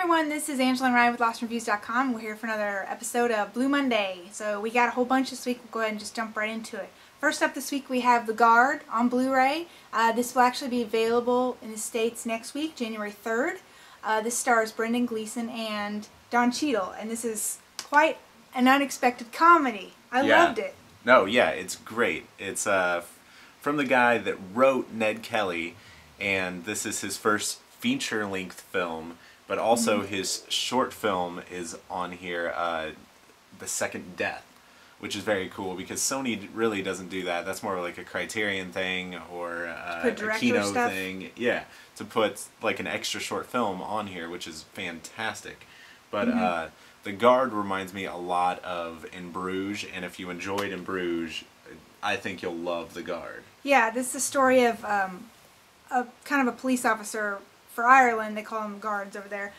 everyone, this is Angela and Ryan with LostReviews.com. We're here for another episode of Blue Monday. So we got a whole bunch this week. We'll go ahead and just jump right into it. First up this week we have The Guard on Blu-ray. This will actually be available in the States next week, January 3rd. This stars Brendan Gleeson and Don Cheadle, and this is quite an unexpected comedy. I loved it. No, yeah, it's great. It's from the guy that wrote Ned Kelly, and this is his first feature-length film, but also his short film is on here, The Second Death, which is very cool because Sony really doesn't do that. That's more like a Criterion thing or a Kino thing. Yeah, to put like an extra short film on here, which is fantastic. But The Guard reminds me a lot of In Bruges, and if you enjoyed In Bruges, I think you'll love The Guard. Yeah, this is the story of a kind of a police officer for Ireland. They call them guards over there.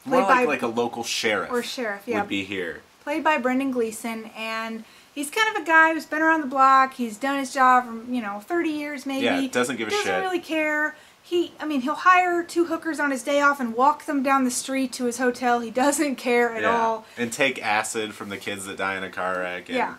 More like a local sheriff. Or sheriff, yeah. Would be here. Played by Brendan Gleeson, and he's kind of a guy who's been around the block. He's done his job for, 30 years maybe. Yeah, doesn't give a shit. Doesn't really care. He'll hire two hookers on his day off and walk them down the street to his hotel. He doesn't care at all. And take acid from the kids that die in a car wreck. And,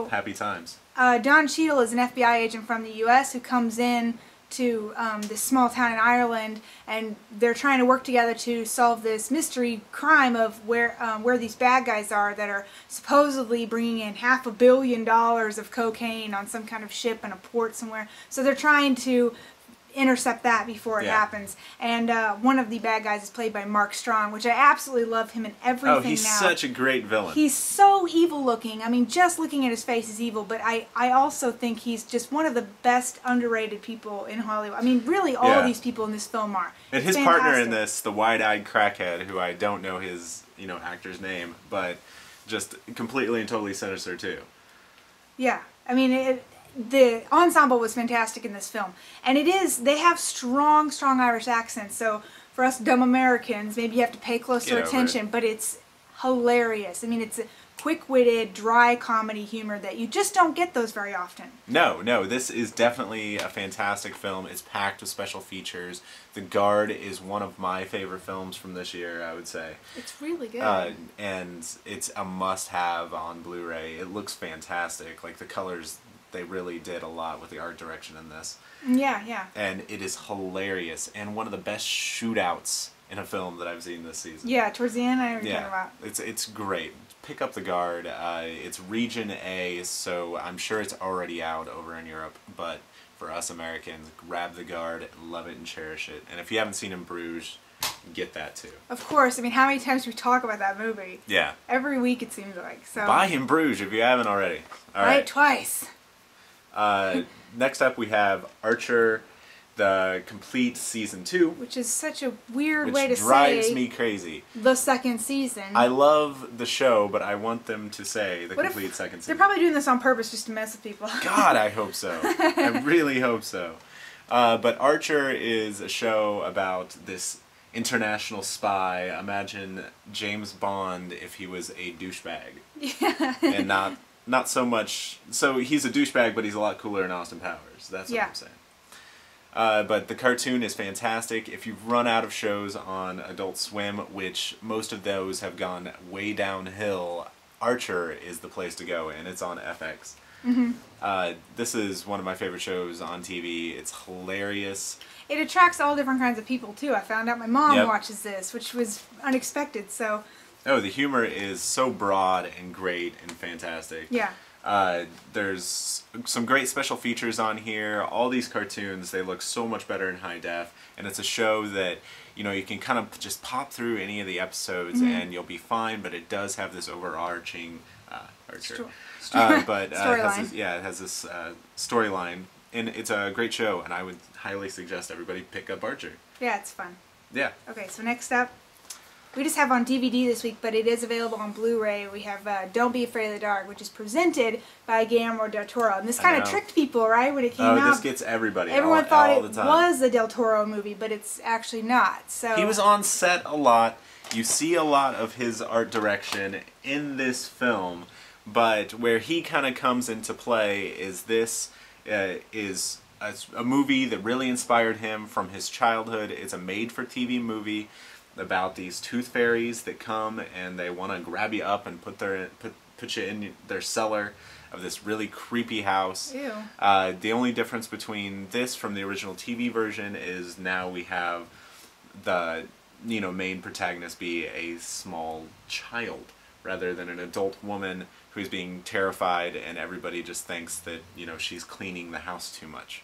happy times. Don Cheadle is an FBI agent from the U.S. who comes in to this small town in Ireland, and they're trying to work together to solve this mystery crime of where these bad guys are that are supposedly bringing in $500 million of cocaine on some kind of ship in a port somewhere. So they're trying to intercept that before it happens. And one of the bad guys is played by Mark Strong, which I absolutely love him in everything. Oh, he's such a great villain. He's so evil looking. I mean, just looking at his face is evil, but I also think he's just one of the best underrated people in Hollywood. I mean, really all of these people in this film are. And his partner in this, the wide-eyed crackhead, who I don't know his, actor's name, but just completely and totally sinister too. Yeah. I mean, the ensemble was fantastic in this film, and they have strong Irish accents, so for us dumb Americans maybe you have to pay closer attention, but it's hilarious. I mean, it's a quick-witted, dry comedy humor that you just don't get those very often. No, this is definitely a fantastic film. It's packed with special features. The Guard is one of my favorite films from this year, I would say. It's really good. And it's a must-have on Blu-ray. It looks fantastic. Like, the colors, they really did a lot with the art direction in this. Yeah. And it is hilarious, and one of the best shootouts in a film that I've seen this season. Yeah, towards the end, I know what you're talking about. It's great. Pick up The Guard. It's Region A, so I'm sure it's already out over in Europe, but for us Americans, grab The Guard, love it and cherish it. And if you haven't seen In Bruges, get that too. Of course. I mean, how many times do we talk about that movie? Yeah. Every week it seems like. So buy In Bruges if you haven't already. All right. Twice. Next up we have Archer, the complete season 2, which is such a weird way to say. Which drives me crazy. The second season. I love the show, but I want them to say the complete second season. They're probably doing this on purpose just to mess with people. God, I hope so. I really hope so. But Archer is a show about this international spy. Imagine James Bond if he was a douchebag. Yeah. And not so much. So he's a douchebag, but he's a lot cooler than Austin Powers. That's what I'm saying. But the cartoon is fantastic. If you've run out of shows on Adult Swim, which most of those have gone way downhill, Archer is the place to go, and it's on FX. This is one of my favorite shows on TV. It's hilarious. It attracts all different kinds of people, too. I found out my mom watches this, which was unexpected, so... Oh, the humor is so broad and great and fantastic. Yeah. There's some great special features on here. All these cartoons, they look so much better in high def, and it's a show that, you can kind of just pop through any of the episodes and you'll be fine, but it does have this overarching storyline. It has this storyline, and it's a great show, and I would highly suggest everybody pick up Archer. Yeah, it's fun. Yeah. Okay, so next up, we just have on DVD this week, but it is available on Blu-ray. We have Don't Be Afraid of the Dark, which is presented by Guillermo del Toro. And this kind of tricked people, right, when it came out. Oh, this gets everybody. Everyone thought it was a del Toro movie, but it's actually not. So he was on set a lot. You see a lot of his art direction in this film, but where he kind of comes into play is this is a movie that really inspired him from his childhood. It's a made-for-TV movie. about these tooth fairies that come and they want to grab you up and put you in their cellar of this really creepy house. Ew. The only difference between this from the original TV version is now we have the main protagonist be a small child rather than an adult woman who's being terrified, and everybody just thinks that she's cleaning the house too much.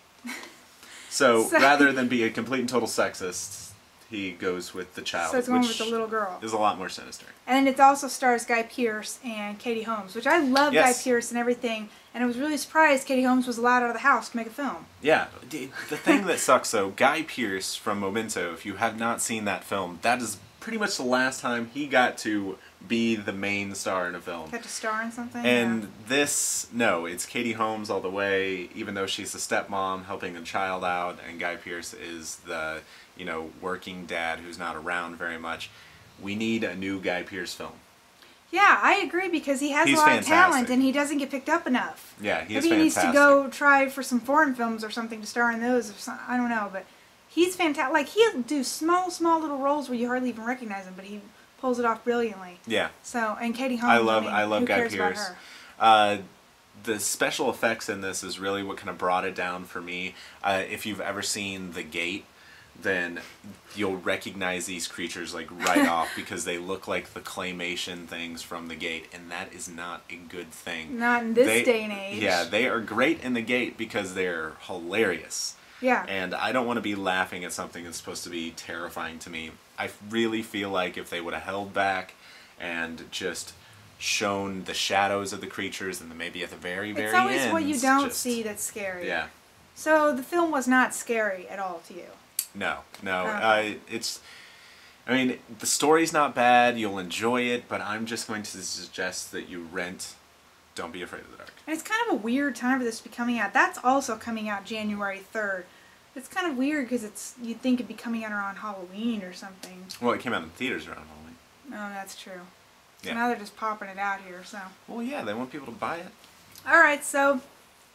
So rather than be a complete and total sexist, he goes with the child, so it's going which with the little girl. is a lot more sinister. And it also stars Guy Pearce and Katie Holmes, which I love. Yes. Guy Pearce and everything, and I was really surprised Katie Holmes was allowed out of the house to make a film. Yeah, the thing that sucks though, Guy Pearce from Memento, if you have not seen that film, that is pretty much the last time he got to be the main star in a film. Got to star in something? And no, it's Katie Holmes all the way, even though she's a stepmom helping a child out, and Guy Pearce is the, working dad who's not around very much. We need a new Guy Pearce film. Yeah, I agree, because he has a lot of talent and he doesn't get picked up enough. Yeah, he is Maybe he needs fantastic. to go try for some foreign films or something to star in those, or something. I don't know, but he's fantastic. Like, he'll do small little roles where you hardly even recognize him, but he pulls it off brilliantly. Yeah. So, and Katie Holmes, I love who Guy cares about Pearce. her? The special effects in this is really what kind of brought it down for me. If you've ever seen The Gate, then you'll recognize these creatures like right off, because they look like the claymation things from The Gate, and that is not a good thing. Not in this day and age. Yeah, they are great in The Gate because they're hilarious. Yeah. And I don't want to be laughing at something that's supposed to be terrifying to me. I really feel like if they would have held back and just shown the shadows of the creatures, and then maybe at the very end, it's always what you don't see that's scary. Yeah. So the film was not scary at all to you? No. Okay. The story's not bad. You'll enjoy it, but I'm just going to suggest that you rent Don't Be Afraid of the Dark. And it's kind of a weird time for this to be coming out. That's also coming out January 3rd. It's kind of weird because you'd think it'd be coming out around Halloween or something. Well, it came out in theaters around Halloween. No, that's true. So Yeah. now they're just popping it out here, so. Well, yeah, they want people to buy it. Alright, so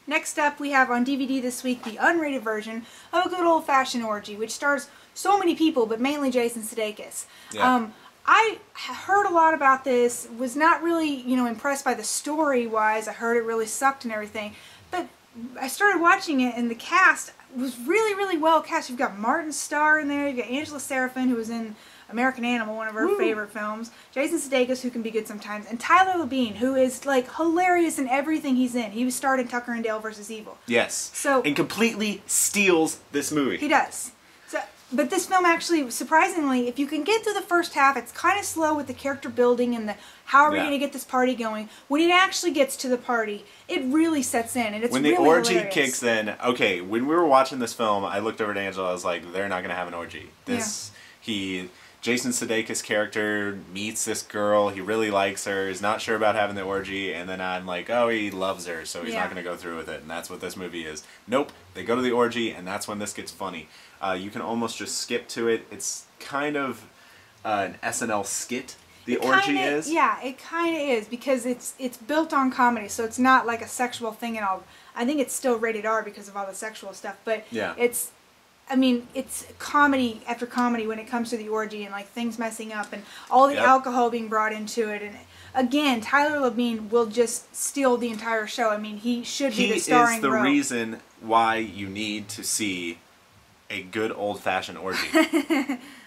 next up we have on DVD this week the unrated version of a good old-fashioned Orgy, which stars so many people, but mainly Jason Sudeikis. Yeah. I heard a lot about this, was not really, impressed by the story-wise. I heard it really sucked and everything. But I started watching it, and the cast was really, really well cast. You've got Martin Starr in there, you've got Angela Sarafin, who was in American Animal, one of her favorite films, Jason Sudeikis, who can be good sometimes, and Tyler Labine, who is, like, hilarious in everything he's in. He was starred in Tucker and Dale vs. Evil. Yes. So, and completely steals this movie. He does. But this film actually, surprisingly, if you can get through the first half, it's kind of slow with the character building and the how are we going to get this party going. When it actually gets to the party, it really sets in, and it's when really the orgy hilarious. kicks in. Okay, when we were watching this film, I looked over to Angela. I was like, "They're not going to have an orgy." Jason Sudeikis' character meets this girl. He really likes her. Is not sure about having the orgy, and then I'm like, "Oh, he loves her, so he's not going to go through with it." And that's what this movie is. Nope. They go to the orgy, and that's when this gets funny. You can almost just skip to it. It's kind of an SNL skit. The orgy is. Yeah, it kind of is, because it's built on comedy, so it's not like a sexual thing at all. I think it's still rated R because of all the sexual stuff, but yeah. It's comedy after comedy when it comes to the orgy, and like things messing up and all the alcohol being brought into it. And again, Tyler Labine will just steal the entire show. I mean, he should be the starring role. He is the role. reason why you need to see a good old-fashioned orgy.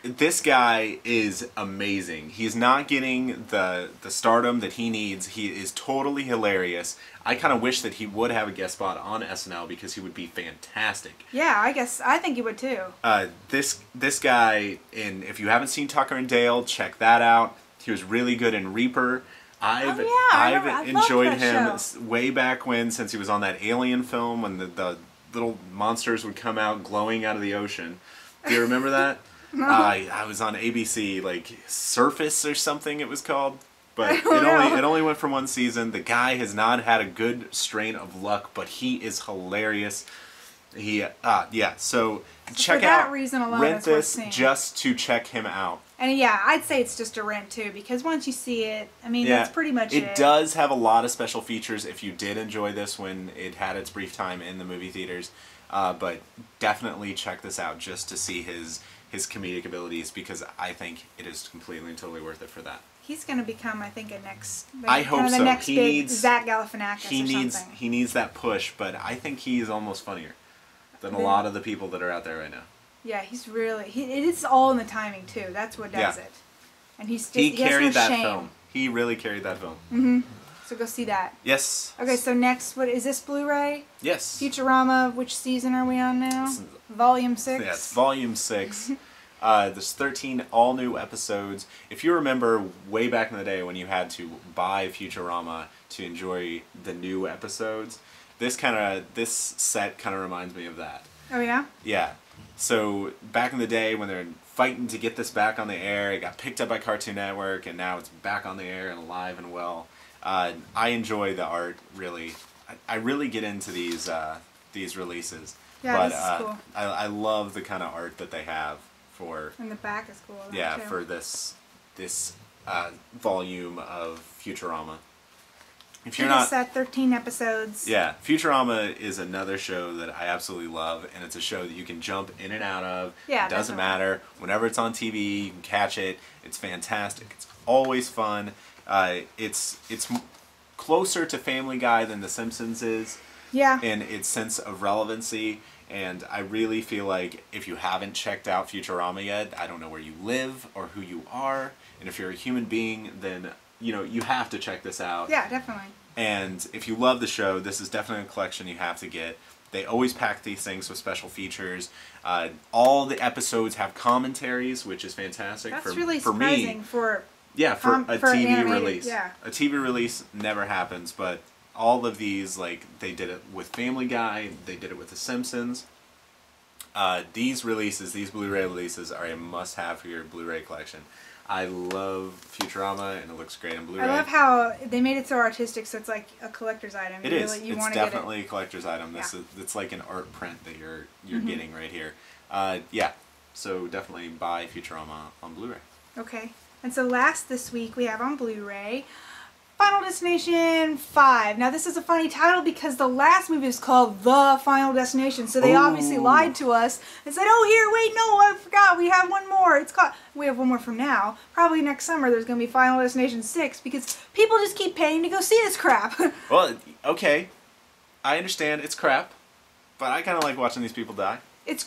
This guy is amazing. He's not getting the stardom that he needs. He is totally hilarious. I kind of wish that he would have a guest spot on SNL because he would be fantastic. Yeah, I think he would too. This guy, if you haven't seen Tucker and Dale, check that out. He was really good in Reaper. I've enjoyed him way back when, since he was on that Alien film when the little monsters would come out glowing out of the ocean. Do you remember that? No. I was on ABC, like Surface or something it was called. But it only went for one season. The guy has not had a good strain of luck, but he is hilarious. So check out, rent this just to check him out. And yeah, I'd say it's just a rent too, because once you see it, I mean, that's pretty much it. It does have a lot of special features if you did enjoy this when it had its brief time in the movie theaters. But definitely check this out just to see his his comedic abilities, because I think it is completely and totally worth it for that. He's going to become, I think, I hope the so. next He big needs Zach Galifianakis or something. He needs that push, but I think he's almost funnier than a lot of the people that are out there right now. Yeah, he's really... it is all in the timing, too. That's what does it. And he carried has no that shame. film. He really carried that film. Mm-hmm. So go see that. Yes. Okay, so next, what is this Blu-ray? Yes. Futurama, which season are we on now? Volume 6? Yes, Volume 6. There's 13 all-new episodes. If you remember way back in the day when you had to buy Futurama to enjoy the new episodes, this set kind of reminds me of that. Oh, yeah? Yeah. So back in the day when they're fighting to get this back on the air, it got picked up by Cartoon Network, and now it's back on the air and alive and well. I enjoy the art, really. I really get into these releases. Yeah, but this is cool. I love the kind of art that they have for... And the back is cool. Yeah, too. for this volume of Futurama. If you're not... 13 episodes. Yeah, Futurama is another show that I absolutely love, and it's a show that you can jump in and out of. Yeah, it doesn't definitely. matter. Whenever it's on TV, you can catch it. It's fantastic. It's always fun. It's closer to Family Guy than The Simpsons is. Yeah. In its sense of relevancy. And I really feel like if you haven't checked out Futurama yet, I don't know where you live or who you are. And if you're a human being, then, you have to check this out. Yeah, definitely. And if you love the show, this is definitely a collection you have to get. They always pack these things with special features. All the episodes have commentaries, which is fantastic. That's really for surprising me. for... Yeah, for a TV animated, release. yeah. A TV release never happens, but all of these, they did it with Family Guy, they did it with The Simpsons. These releases, these Blu-ray releases, are a must-have for your Blu-ray collection. I love Futurama, and it looks great on Blu-ray. I love how they made it so artistic, so it's like a collector's item. It is. Really, It's definitely a collector's item. Yeah. It's like an art print that you're getting right here. Yeah, so definitely buy Futurama on Blu-ray. Okay. And so last this week we have on Blu-ray Final Destination 5. Now this is a funny title because the last movie is called The Final Destination, so they obviously lied to us and said, oh here, wait, no, I forgot, we have one more. We have one more from now. Probably next summer there's going to be Final Destination 6 because people just keep paying to go see this crap. Well, okay, I understand it's crap, but I kind of like watching these people die. It's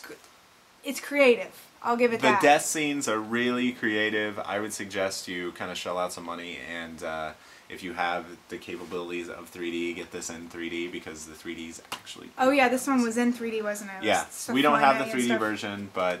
creative. I'll give it that. The death scenes are really creative. I would suggest you kind of shell out some money, and if you have the capabilities of 3D, get this in 3D because the 3D is actually... Oh yeah, this one was in 3D, wasn't it? Yeah, we don't have the 3D version, but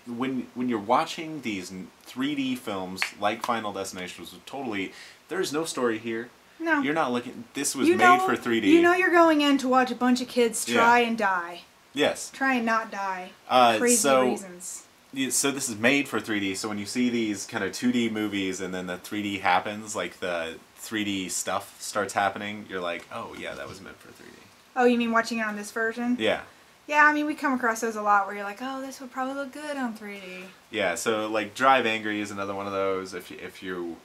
when you're watching these 3D films like Final Destination, was totally... There's no story here. No. You're not looking... This was made for 3D. You know you're going in to watch a bunch of kids try and die. Yes. Try and not die. Crazy reasons. So this is made for 3D, so when you see these kind of 2D movies and then the 3D happens, like the 3D stuff starts happening, you're like, oh yeah, that was meant for 3D. Oh, you mean watching it on this version? Yeah. Yeah, I mean, we come across those a lot where you're like, oh, this would probably look good on 3D. Yeah, so like Drive Angry is another one of those. If you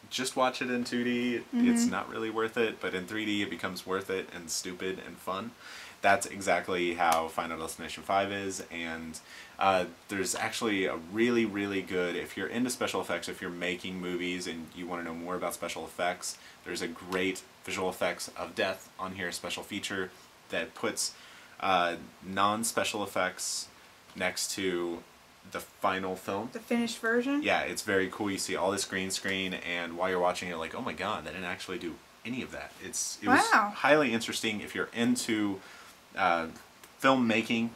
just watch it in 2D, it's not really worth it, but in 3D it becomes worth it and stupid and fun. That's exactly how Final Destination 5 is, and there's actually a really, really good, if you're into special effects, if you're making movies and you want to know more about special effects, there's a great visual effects of death on here, special feature that puts non-special effects next to the final film. The finished version? Yeah, it's very cool. You see all this green screen, and while you're watching, you're like, oh my god, they didn't actually do any of that. It was highly interesting. If you're into filmmaking,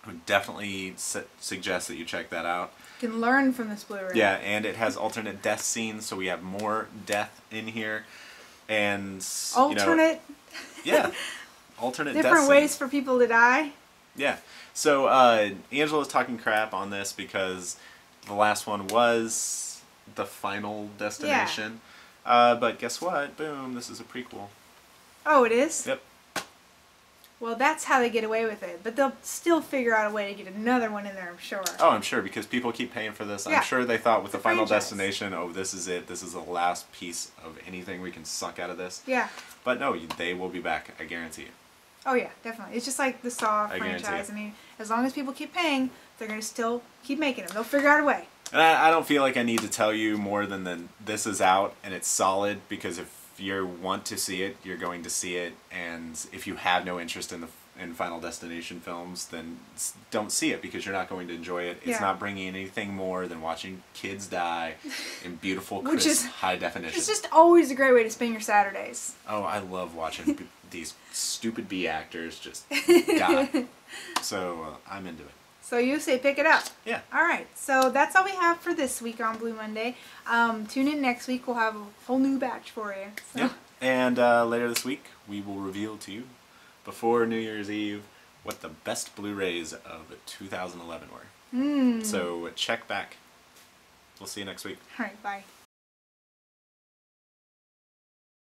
I would definitely suggest that you check that out. You can learn from this Blu-ray. Yeah, and it has alternate death scenes, so we have more death in here. And alternate? Yeah, alternate death different scenes. ways for people to die. Yeah. So Angela's talking crap on this because the last one was the Final Destination. Yeah. But guess what? Boom, this is a prequel. Oh, it is? Yep. Well, that's how they get away with it. But they'll still figure out a way to get another one in there, I'm sure. Oh, I'm sure, because people keep paying for this. Yeah. I'm sure they thought with the Final franchise. Destination, oh, this is it. This is the last piece of anything we can suck out of this. Yeah. But no, they will be back. I guarantee you. Oh yeah, definitely. It's just like the Saw franchise. I mean, as long as people keep paying, they're going to still keep making them. They'll figure out a way. And I don't feel like I need to tell you more than this is out and it's solid, because if you want to see it, you're going to see it, and if you have no interest in Final Destination films, then don't see it, because you're not going to enjoy it. It's not bringing anything more than watching kids die in beautiful, crisp, high definition. It's just always a great way to spend your Saturdays. Oh, I love watching these stupid B actors just die. So I'm into it. So you say pick it up. Yeah. All right. So that's all we have for this week on Blue Monday. Tune in next week. We'll have a whole new batch for you. So. Yeah. And later this week, we will reveal to you, before New Year's Eve, what the best Blu-rays of 2011 were. So check back. We'll see you next week. All right. Bye.